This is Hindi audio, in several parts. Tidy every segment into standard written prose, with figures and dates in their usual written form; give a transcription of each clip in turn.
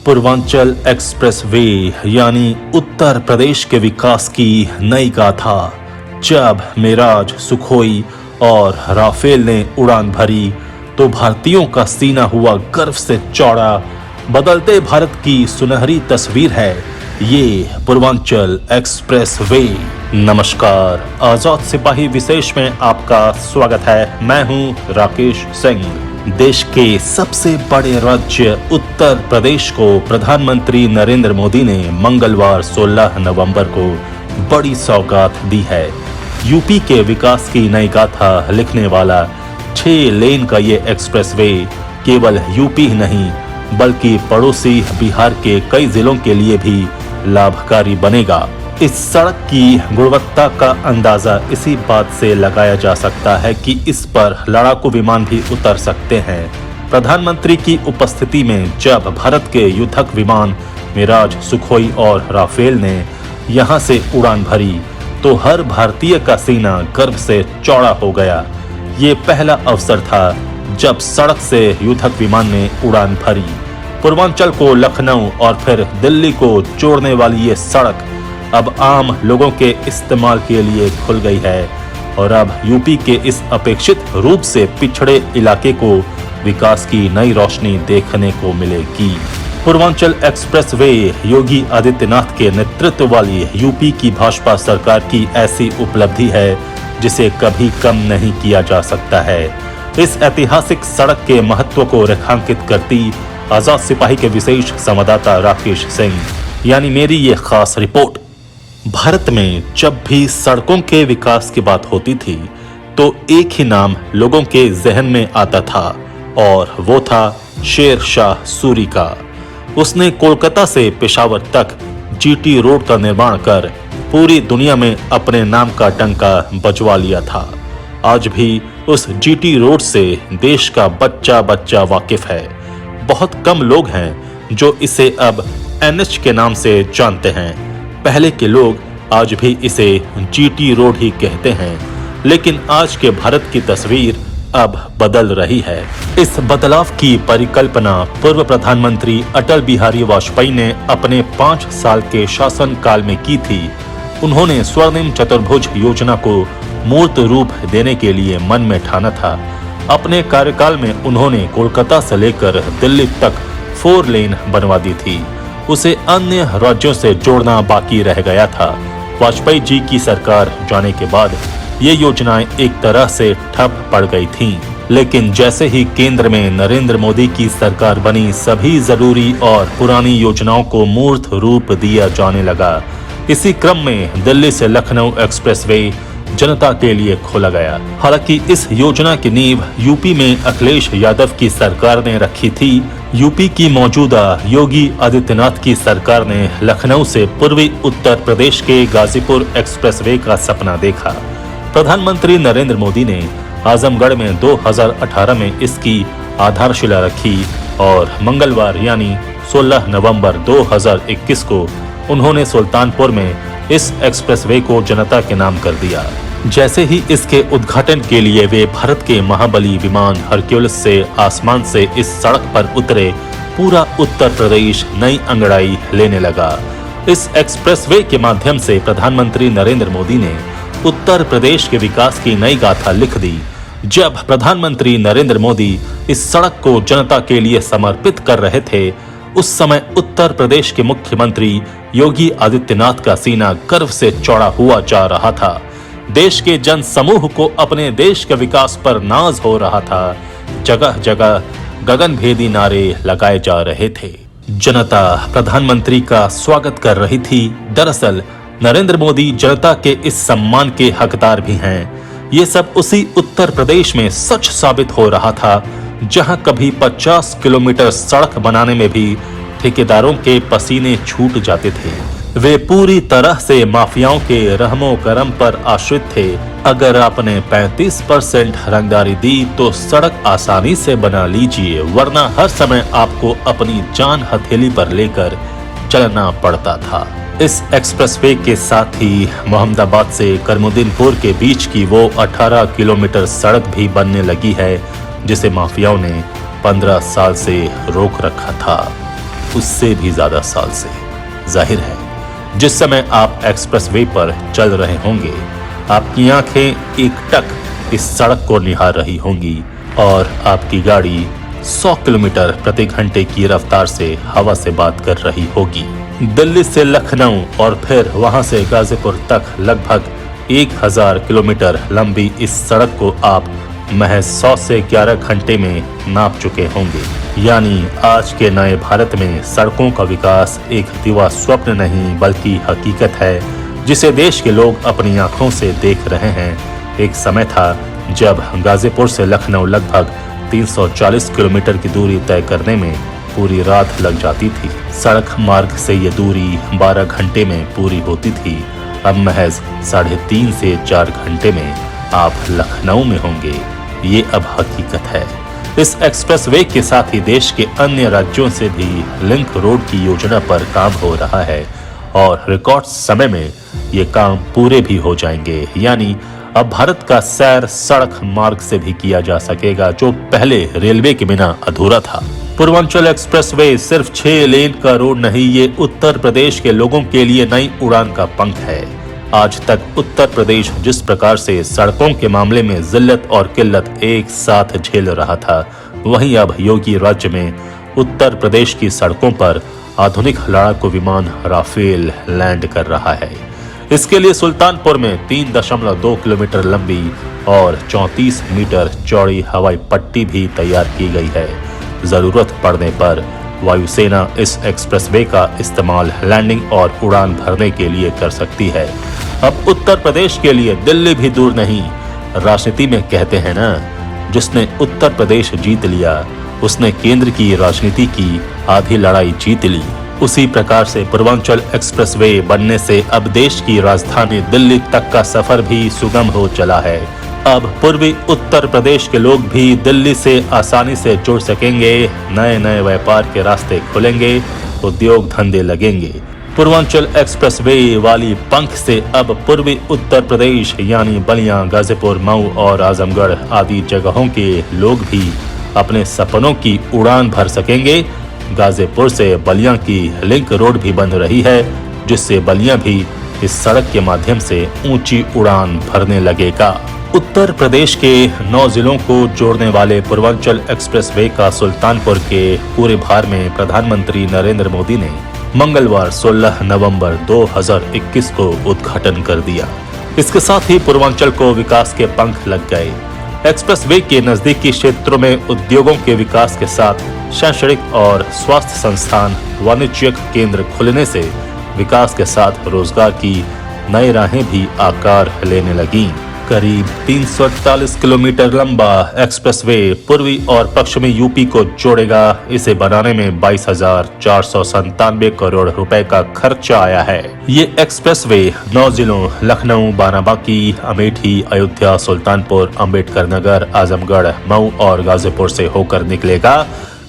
पूर्वांचल एक्सप्रेसवे यानी उत्तर प्रदेश के विकास की नई गाथा। जब मिराज, सुखोई और राफेल ने उड़ान भरी तो भारतीयों का सीना हुआ गर्व से चौड़ा। बदलते भारत की सुनहरी तस्वीर है ये पूर्वांचल एक्सप्रेसवे। नमस्कार, आजाद सिपाही विशेष में आपका स्वागत है। मैं हूं राकेश सिंह। देश के सबसे बड़े राज्य उत्तर प्रदेश को प्रधानमंत्री नरेंद्र मोदी ने मंगलवार 16 नवंबर को बड़ी सौगात दी है। यूपी के विकास की नई गाथा लिखने वाला 6 लेन का ये एक्सप्रेसवे केवल यूपी ही नहीं बल्कि पड़ोसी बिहार के कई जिलों के लिए भी लाभकारी बनेगा। इस सड़क की गुणवत्ता का अंदाजा इसी बात से लगाया जा सकता है कि इस पर लड़ाकू विमान भी उतर सकते हैं। प्रधानमंत्री की उपस्थिति में जब भारत के युद्धक विमान मिराज, सुखोई और राफेल ने यहां से उड़ान भरी तो हर भारतीय का सीना गर्व से चौड़ा हो गया। ये पहला अवसर था जब सड़क से युद्धक विमान ने उड़ान भरी। पूर्वांचल को लखनऊ और फिर दिल्ली को जोड़ने वाली ये सड़क अब आम लोगों के इस्तेमाल के लिए खुल गई है और अब यूपी के इस अपेक्षित रूप से पिछड़े इलाके को विकास की नई रोशनी देखने को मिलेगी। पूर्वांचल एक्सप्रेसवे योगी आदित्यनाथ के नेतृत्व वाली यूपी की भाजपा सरकार की ऐसी उपलब्धि है जिसे कभी कम नहीं किया जा सकता है। इस ऐतिहासिक सड़क के महत्व को रेखांकित करती आजाद सिपाही के विशेष संवाददाता राकेश सिंह यानी मेरी ये खास रिपोर्ट। भारत में जब भी सड़कों के विकास की बात होती थी तो एक ही नाम लोगों के जहन में आता था और वो था शेर शाह सूरी का। उसने कोलकाता से पेशावर तक जीटी रोड का निर्माण कर पूरी दुनिया में अपने नाम का डंका बजवा लिया था। आज भी उस जीटी रोड से देश का बच्चा बच्चा वाकिफ है। बहुत कम लोग हैं जो इसे अब एनएच के नाम से जानते हैं। पहले के लोग आज भी इसे जीटी रोड ही कहते हैं, लेकिन आज के भारत की तस्वीर अब बदल रही है। इस बदलाव की परिकल्पना पूर्व प्रधानमंत्री अटल बिहारी वाजपेयी ने अपने 5 साल के शासन काल में की थी। उन्होंने स्वर्णिम चतुर्भुज योजना को मूर्त रूप देने के लिए मन में ठाना था। अपने कार्यकाल में उन्होंने कोलकाता से लेकर दिल्ली तक 4 लेन बनवा दी थी। उसे अन्य राज्यों से जोड़ना बाकी रह गया था। वाजपेयी जी की सरकार जाने के बाद ये योजनाएं एक तरह से ठप पड़ गई थीं। लेकिन जैसे ही केंद्र में नरेंद्र मोदी की सरकार बनी, सभी जरूरी और पुरानी योजनाओं को मूर्त रूप दिया जाने लगा। इसी क्रम में दिल्ली से लखनऊ एक्सप्रेसवे जनता के लिए खोला गया। हालांकि इस योजना की नींव यूपी में अखिलेश यादव की सरकार ने रखी थी। यूपी की मौजूदा योगी आदित्यनाथ की सरकार ने लखनऊ से पूर्वी उत्तर प्रदेश के गाजीपुर एक्सप्रेसवे का सपना देखा। प्रधानमंत्री नरेंद्र मोदी ने आजमगढ़ में 2018 में इसकी आधारशिला रखी और मंगलवार यानी 16 नवंबर 2021 को उन्होंने सुल्तानपुर में इस एक्सप्रेसवे को जनता के नाम कर दिया। जैसे ही इसके उद्घाटन के लिए वे भारत के महाबली विमान हरक्यूलिस से आसमान से इस सड़क पर उतरे, पूरा उत्तर प्रदेश नई अंगड़ाई लेने लगा। इस एक्सप्रेसवे के माध्यम से प्रधानमंत्री नरेंद्र मोदी ने उत्तर प्रदेश के विकास की नई गाथा लिख दी। जब प्रधानमंत्री नरेंद्र मोदी इस सड़क को जनता के लिए समर्पित कर रहे थे, उस समय उत्तर प्रदेश के मुख्यमंत्री योगी आदित्यनाथ का सीना गर्व से चौड़ा हुआ जा रहा था। देश के जन समूह को अपने देश के विकास पर नाज हो रहा था। जगह जगह गगनभेदी नारे लगाए जा रहे थे। जनता प्रधानमंत्री का स्वागत कर रही थी। दरअसल नरेंद्र मोदी जनता के इस सम्मान के हकदार भी हैं। ये सब उसी उत्तर प्रदेश में सच साबित हो रहा था जहां कभी 50 किलोमीटर सड़क बनाने में भी ठेकेदारों के पसीने छूट जाते थे। वे पूरी तरह से माफियाओं के रहमो करम पर आश्रित थे। अगर आपने 35% रंगदारी दी तो सड़क आसानी से बना लीजिए, वरना हर समय आपको अपनी जान हथेली पर लेकर चलना पड़ता था। इस एक्सप्रेसवे के साथ ही मोहम्मदाबाद से करमुद्दीनपुर के बीच की वो 18 किलोमीटर सड़क भी बनने लगी है जिसे माफियाओं ने 15 साल से रोक रखा था। उससे भी ज्यादा साल से। जाहिर है जिस समय आप एक्सप्रेसवे पर चल रहे होंगे आपकी आंखें एकटक इस सड़क को निहार रही होंगी और आपकी गाड़ी 100 किलोमीटर प्रति घंटे की रफ्तार से हवा से बात कर रही होगी। दिल्ली से लखनऊ और फिर वहां से गाजीपुर तक लगभग 1000 किलोमीटर लंबी इस सड़क को आप महज 100 से 11 घंटे में नाप चुके होंगे। यानी आज के नए भारत में सड़कों का विकास एक दिवा स्वप्न नहीं बल्कि हकीकत है जिसे देश के लोग अपनी आंखों से देख रहे हैं। एक समय था जब गाजीपुर से लखनऊ लगभग 340 किलोमीटर की दूरी तय करने में पूरी रात लग जाती थी। सड़क मार्ग से ये दूरी 12 घंटे में पूरी होती थी। अब महज 3.5 से 4 घंटे में आप लखनऊ में होंगे। ये अब हकीकत है। इस एक्सप्रेसवे के साथ ही देश के अन्य राज्यों से भी लिंक रोड की योजना पर काम हो रहा है और रिकॉर्ड समय में ये काम पूरे भी हो जाएंगे। यानी अब भारत का सैर सड़क मार्ग से भी किया जा सकेगा जो पहले रेलवे के बिना अधूरा था। पूर्वांचल एक्सप्रेसवे सिर्फ 6 लेन का रोड नहीं, ये उत्तर प्रदेश के लोगों के लिए नई उड़ान का पंख है। आज तक उत्तर प्रदेश जिस प्रकार से सड़कों के मामले में जिल्लत और किल्लत एक साथ झेल रहा था, वहीं अब योगी राज्य में उत्तर प्रदेश की सड़कों पर आधुनिक लड़ाकू विमान राफेल लैंड कर रहा है। इसके लिए सुल्तानपुर में 3.2 किलोमीटर लंबी और 34 मीटर चौड़ी हवाई पट्टी भी तैयार की गई है। जरूरत पड़ने पर वायुसेना इस एक्सप्रेसवे का इस्तेमाल लैंडिंग और उड़ान भरने के लिए कर सकती है। अब उत्तर प्रदेश के लिए दिल्ली भी दूर नहीं। राजनीति में कहते हैं ना, जिसने उत्तर प्रदेश जीत लिया उसने केंद्र की राजनीति की आधी लड़ाई जीत ली। उसी प्रकार से पूर्वांचल एक्सप्रेसवे बनने से अब देश की राजधानी दिल्ली तक का सफर भी सुगम हो चला है। अब पूर्वी उत्तर प्रदेश के लोग भी दिल्ली से आसानी से जुड़ सकेंगे। नए नए व्यापार के रास्ते खुलेंगे, उद्योग धंधे लगेंगे। पूर्वांचल एक्सप्रेसवे वाली पंख से अब पूर्वी उत्तर प्रदेश यानी बलिया, गाजीपुर, मऊ और आजमगढ़ आदि जगहों के लोग भी अपने सपनों की उड़ान भर सकेंगे। गाजीपुर से बलिया की लिंक रोड भी बन रही है जिससे बलिया भी इस सड़क के माध्यम से ऊंची उड़ान भरने लगेगा। उत्तर प्रदेश के 9 जिलों को जोड़ने वाले पूर्वांचल एक्सप्रेसवे का सुल्तानपुर के पूरे भार में प्रधानमंत्री नरेंद्र मोदी ने मंगलवार 16 नवंबर 2021 को उद्घाटन कर दिया। इसके साथ ही पूर्वांचल को विकास के पंख लग गए। एक्सप्रेसवे के नजदीकी क्षेत्रों में उद्योगों के विकास के साथ शैक्षणिक और स्वास्थ्य संस्थान, वाणिज्यिक केंद्र खुलने से विकास के साथ रोजगार की नई राहें भी आकार लेने लगी। करीब 341 किलोमीटर लंबा एक्सप्रेसवे पूर्वी और पश्चिमी यूपी को जोड़ेगा। इसे बनाने में 22,497 करोड़ रुपए का खर्चा आया है। ये एक्सप्रेसवे 9 जिलों लखनऊ, बाराबंकी, अमेठी, अयोध्या, सुल्तानपुर, अंबेडकर नगर, आजमगढ़, मऊ और गाजीपुर से होकर निकलेगा।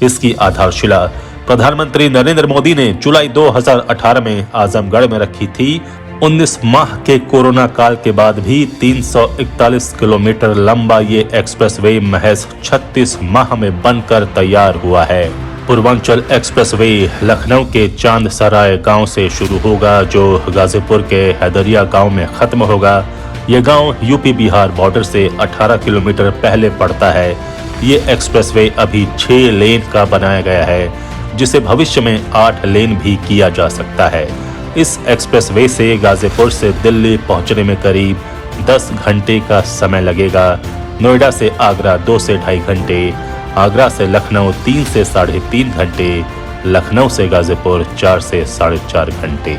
इसकी आधारशिला प्रधानमंत्री नरेंद्र मोदी ने जुलाई 2018 में आजमगढ़ में रखी थी। 19 माह के कोरोना काल के बाद भी 341 किलोमीटर लंबा ये एक्सप्रेसवे महज 36 माह में बनकर तैयार हुआ है। पूर्वांचल एक्सप्रेसवे लखनऊ के चांद सराय गांव से शुरू होगा जो गाजीपुर के हैदरिया गांव में खत्म होगा। ये गांव यूपी बिहार बॉर्डर से 18 किलोमीटर पहले पड़ता है। ये एक्सप्रेसवे अभी 6 लेन का बनाया गया है जिसे भविष्य में 8 लेन भी किया जा सकता है। इस एक्सप्रेसवे से गाजीपुर से दिल्ली पहुंचने में करीब 10 घंटे का समय लगेगा। नोएडा से आगरा 2 से 2.5 घंटे, आगरा से लखनऊ 3 से 3.5 घंटे, लखनऊ से गाजीपुर 4 से 4.5 घंटे।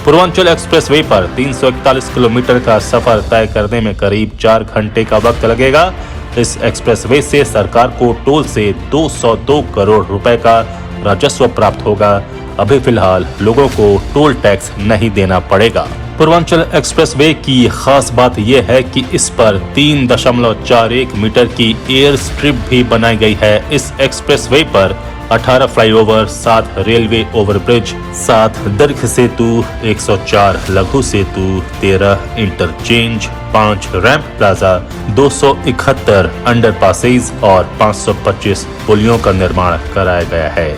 पूर्वांचल एक्सप्रेसवे पर 341 किलोमीटर का सफर तय करने में करीब 4 घंटे का वक्त लगेगा। इस एक्सप्रेसवे से सरकार को टोल से 202 करोड़ रुपए का राजस्व प्राप्त होगा। अभी फिलहाल लोगों को टोल टैक्स नहीं देना पड़ेगा। पूर्वांचल एक्सप्रेसवे की खास बात यह है कि इस पर 3.41 मीटर की एयर स्ट्रिप भी बनाई गई है। इस एक्सप्रेसवे पर 18 फ्लाईओवर, 7 रेलवे ओवरब्रिज, 7 दीर्घ सेतु, 104 लघु सेतु, 13 इंटरचेंज, 5 रैंप प्लाजा, 271 अंडरपासेज और 525 पुलियों का निर्माण कराया गया है।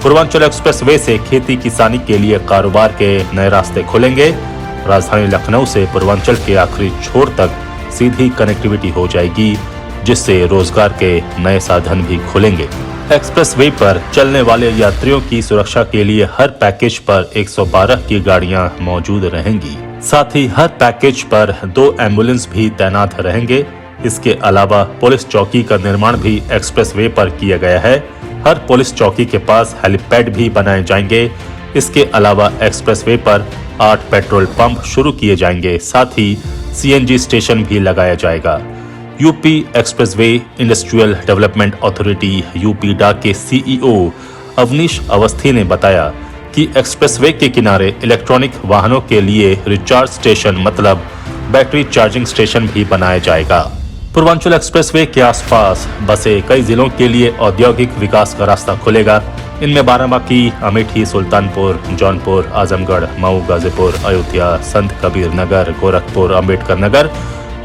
पूर्वांचल एक्सप्रेसवे से खेती किसानी के लिए कारोबार के नए रास्ते खुलेंगे। राजधानी लखनऊ से पूर्वांचल के आखिरी छोर तक सीधी कनेक्टिविटी हो जाएगी, जिससे रोजगार के नए साधन भी खुलेंगे। एक्सप्रेसवे पर चलने वाले यात्रियों की सुरक्षा के लिए हर पैकेज पर 112 की गाड़ियां मौजूद रहेंगी। साथ ही हर पैकेज पर 2 एम्बुलेंस भी तैनात रहेंगे। इसके अलावा पुलिस चौकी का निर्माण भी एक्सप्रेसवे पर किया गया है। हर पुलिस चौकी के पास हेलीपैड भी बनाए जाएंगे। इसके अलावा एक्सप्रेसवे पर 8 पेट्रोल पंप शुरू किए जाएंगे। साथ ही सीएनजी स्टेशन भी लगाया जाएगा। UP expressway industrial development authority UPEIDA के सीईओ अवनीश अवस्थी ने बताया कि एक्सप्रेसवे के किनारे इलेक्ट्रॉनिक वाहनों के लिए रिचार्ज स्टेशन मतलब बैटरी चार्जिंग स्टेशन भी बनाया जाएगा। पूर्वांचल एक्सप्रेसवे के आसपास बसे कई जिलों के लिए औद्योगिक विकास का रास्ता खुलेगा। इनमें बाराबंकी, अमेठी, सुल्तानपुर, जौनपुर, आजमगढ़, मऊ, गाजीपुर, अयोध्या, संत कबीर नगर, गोरखपुर, अम्बेडकर नगर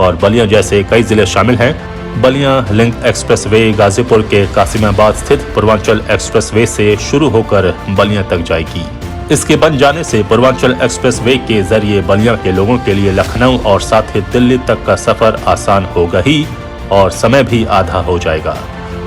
और बलिया जैसे कई जिले शामिल हैं। बलिया लिंक एक्सप्रेसवे गाजीपुर के कासिमाबाद स्थित पूर्वांचल एक्सप्रेसवे से शुरू होकर बलिया तक जाएगी। इसके बन जाने से पूर्वांचल एक्सप्रेसवे के जरिए बलिया के लोगों के लिए लखनऊ और साथ ही दिल्ली तक का सफर आसान होगा ही और समय भी आधा हो जाएगा।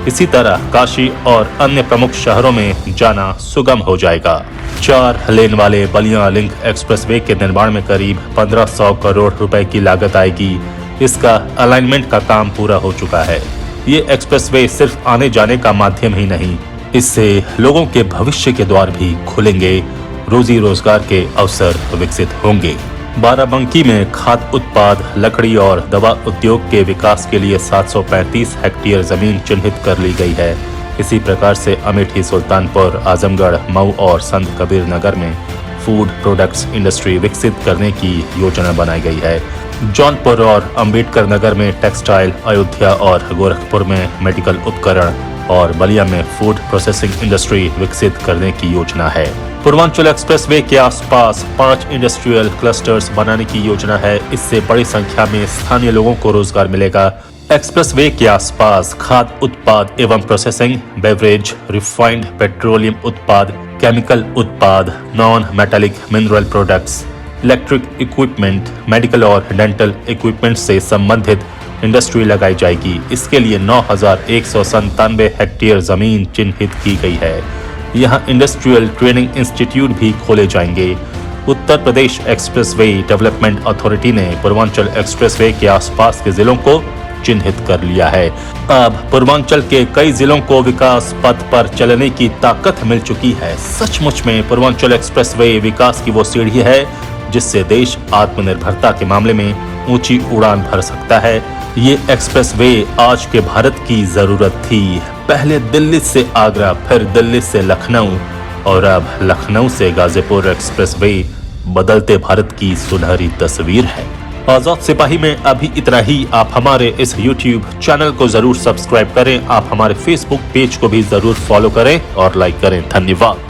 इसी तरह काशी और अन्य प्रमुख शहरों में जाना सुगम हो जाएगा। 4 लेन वाले बलिया लिंक एक्सप्रेसवे के निर्माण में करीब 1500 करोड़ रुपए की लागत आएगी। इसका अलाइनमेंट का काम पूरा हो चुका है। ये एक्सप्रेसवे सिर्फ आने जाने का माध्यम ही नहीं, इससे लोगों के भविष्य के द्वार भी खुलेंगे, रोजी रोजगार के अवसर विकसित होंगे। बाराबंकी में खाद्य उत्पाद, लकड़ी और दवा उद्योग के विकास के लिए 735 हेक्टेयर जमीन चिन्हित कर ली गई है। इसी प्रकार से अमेठी, सुल्तानपुर, आजमगढ़, मऊ और संत कबीर नगर में फूड प्रोडक्ट्स इंडस्ट्री विकसित करने की योजना बनाई गई है। जौनपुर और अम्बेडकर नगर में टेक्सटाइल, अयोध्या और गोरखपुर में मेडिकल उपकरण और बलिया में फूड प्रोसेसिंग इंडस्ट्री विकसित करने की योजना है। पूर्वांचल एक्सप्रेसवे के आसपास 5 इंडस्ट्रियल क्लस्टर्स बनाने की योजना है। इससे बड़ी संख्या में स्थानीय लोगों को रोजगार मिलेगा। एक्सप्रेसवे के आसपास खाद्य उत्पाद एवं प्रोसेसिंग, बेवरेज, रिफाइंड पेट्रोलियम उत्पाद, केमिकल उत्पाद, non metallic mineral products, electric equipment, medical और डेंटल इक्विपमेंट से संबंधित इंडस्ट्री लगाई जाएगी। इसके लिए 9197 हेक्टेयर जमीन चिन्हित की गई है। यहाँ इंडस्ट्रियल ट्रेनिंग इंस्टीट्यूट भी खोले जाएंगे। Uttar Pradesh expressway development authority ने पूर्वांचल एक्सप्रेसवे के आसपास के जिलों को चिन्हित कर लिया है। अब पूर्वांचल के कई जिलों को विकास पथ पर चलने की ताकत मिल चुकी है। सचमुच में पूर्वांचल एक्सप्रेसवे विकास की वो सीढ़ी है जिससे देश आत्मनिर्भरता के मामले में ऊंची उड़ान भर सकता है। ये एक्सप्रेसवे आज के भारत की जरूरत थी। पहले दिल्ली से आगरा, फिर दिल्ली से लखनऊ और अब लखनऊ से गाजीपुर एक्सप्रेसवे बदलते भारत की सुनहरी तस्वीर है। आजाद सिपाही में अभी इतना ही। आप हमारे इस YouTube चैनल को जरूर सब्सक्राइब करें। आप हमारे Facebook पेज को भी जरूर फॉलो करें और लाइक करें। धन्यवाद।